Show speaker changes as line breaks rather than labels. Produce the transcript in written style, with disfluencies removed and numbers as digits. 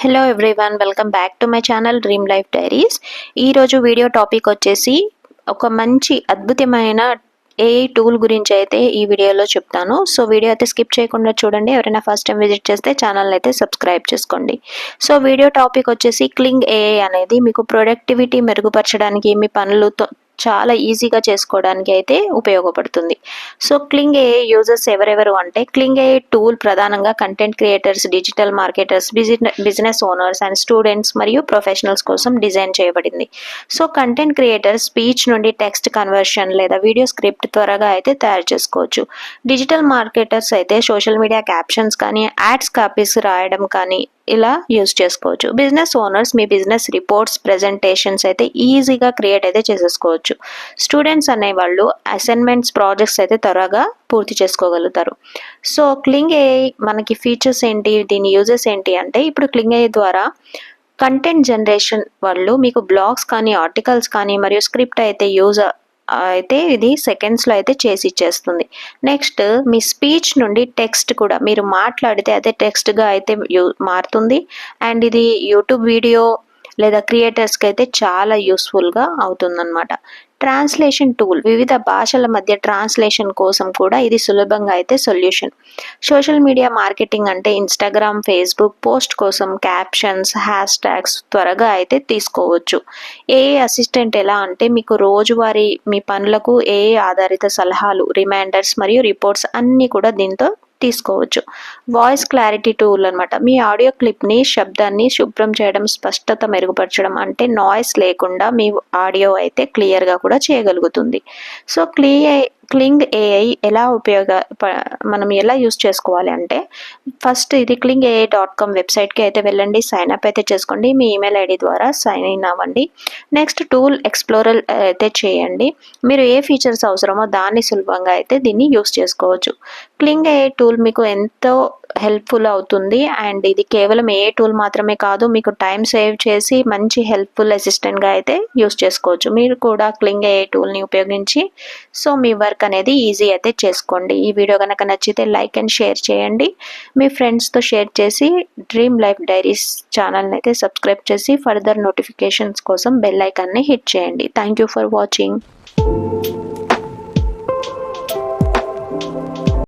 Hello everyone, welcome back to my channel dream life diaries. ఈరోజు video topic వచ్చేసి ఒక మంచి అద్భుతమైన ఏఐ టూల్ గురించి అయితే ఈ వీడియోలో చెప్తాను. సో వీడియో అయితే స్కిప్ చేయకుండా చూడండి. ఎవరైనా ఫస్ట్ టైం విజిట్ చేస్తే ఛానల్ అయితే సబ్స్క్రైబ్ చేసుకోండి. సో వీడియో టాపిక్ వచ్చేసి క్లింగ్ ఏఐ అనేది మీకు ప్రొడక్టివిటీ మెరుగుపరచడానికి, మీ పనులతో చాలా ఈజీగా చేసుకోవడానికి అయితే ఉపయోగపడుతుంది. సో క్లింగ్ ఏఐ యూజర్స్ ఎవరెవరు అంటే, క్లింగ్ ఏఐ టూల్ ప్రధానంగా content creators, digital marketers, business owners and students మరియు ప్రొఫెషనల్స్ కోసం డిజైన్ చేయబడింది. సో కంటెంట్ క్రియేటర్స్ స్పీచ్ నుండి టెక్స్ట్ కన్వర్షన్ లేదా వీడియో స్క్రిప్ట్ త్వరగా అయితే తయారు చేసుకోవచ్చు. డిజిటల్ మార్కెటర్స్ అయితే సోషల్ మీడియా క్యాప్షన్స్ కానీ, యాడ్స్ కాపీస్ రాయడం కానీ ఇలా యూజ్ చేసుకోవచ్చు. బిజినెస్ ఓనర్స్ మీ బిజినెస్ రిపోర్ట్స్, ప్రెజెంటేషన్స్ అయితే ఈజీగా క్రియేట్ అయితే చేసేసుకోవచ్చు. స్టూడెంట్స్ అనేవాళ్ళు అసైన్మెంట్స్, ప్రాజెక్ట్స్ అయితే త్వరగా పూర్తి చేసుకోగలుగుతారు. సో క్లింగ్ ఏఐ మనకి ఫీచర్స్ ఏంటి, దీని యూజెస్ ఏంటి అంటే, ఇప్పుడు క్లింగ్ ఏఐ ద్వారా కంటెంట్ జనరేషన్ వాళ్ళు మీకు బ్లాగ్స్ కానీ, ఆర్టికల్స్ కానీ మరియు స్క్రిప్ట్ అయితే అయితే ఇది సెకండ్స్లో అయితే చేసి ఇచ్చేస్తుంది. నెక్స్ట్ మీ స్పీచ్ నుండి టెక్స్ట్ కూడా మీరు మాట్లాడితే అదే టెక్స్ట్గా అయితే మారుతుంది. అండ్ ఇది యూట్యూబ్ వీడియో లేదా క్రియేటర్స్కి అయితే చాలా యూస్ఫుల్గా అవుతుందన్నమాట. ట్రాన్స్లేషన్ టూల్ వివిధ భాషల మధ్య ట్రాన్స్లేషన్ కోసం కూడా ఇది సులభంగా అయితే సొల్యూషన్. సోషల్ మీడియా మార్కెటింగ్ అంటే ఇన్స్టాగ్రామ్, ఫేస్బుక్ పోస్ట్ కోసం క్యాప్షన్స్, హ్యాష్ ట్యాగ్స్ త్వరగా అయితే తీసుకోవచ్చు. ఏఐ అసిస్టెంట్ ఎలా అంటే, మీకు రోజువారీ మీ పనులకు ఏఐ ఆధారిత సలహాలు, రిమైండర్స్ మరియు రిపోర్ట్స్ అన్నీ కూడా దీంతో తీసుకోవచ్చు. వాయిస్ క్లారిటీ టూల్ అనమాట. మీ ఆడియో క్లిప్ని, శబ్దాన్ని శుభ్రం చేయడం, స్పష్టత మెరుగుపరచడం, అంటే నాయిస్ లేకుండా మీ ఆడియో అయితే క్లియర్గా కూడా చేయగలుగుతుంది. సో క్లింగ్ ఏఐ మనం ఎలా యూస్ చేసుకోవాలి అంటే, ఫస్ట్ ఇది clingai.com వెబ్సైట్కి అయితే వెళ్ళండి, సైన్ అప్ అయితే చేసుకోండి, మీ ఈమెయిల్ ఐడి ద్వారా సైన్ ఇన్ అవ్వండి. నెక్స్ట్ టూల్ ఎక్స్ప్లోరర్ అయితే చేయండి. మీరు ఏ ఫీచర్స్ అవసరమో దాన్ని సులభంగా అయితే దీన్ని యూస్ చేసుకోవచ్చు. క్లింగ్ ఏఐ టూల్ మీకు ఎంతో హెల్ప్ఫుల్ అవుతుంది. అండ్ ఇది కేవలం ఏ టూల్ మాత్రమే కాదు, మీకు టైం సేవ్ చేసి మంచి హెల్ప్ఫుల్ అసిస్టెంట్గా అయితే యూస్ చేసుకోవచ్చు. మీరు కూడా క్లింగ్ ఏఐ టూల్ని ఉపయోగించి సో మీ వర్క్ అనేది ఈజీ అయితే చేసుకోండి. ఈ వీడియో కనుక నచ్చితే లైక్ అండ్ షేర్ చేయండి. మీ ఫ్రెండ్స్తో షేర్ చేసి డ్రీమ్ లైఫ్ డైరీస్ ఛానల్ని అయితే సబ్స్క్రైబ్ చేసి ఫర్దర్ నోటిఫికేషన్స్ కోసం బెల్ ఐకాన్ని హిట్ చేయండి. Thank you for watching.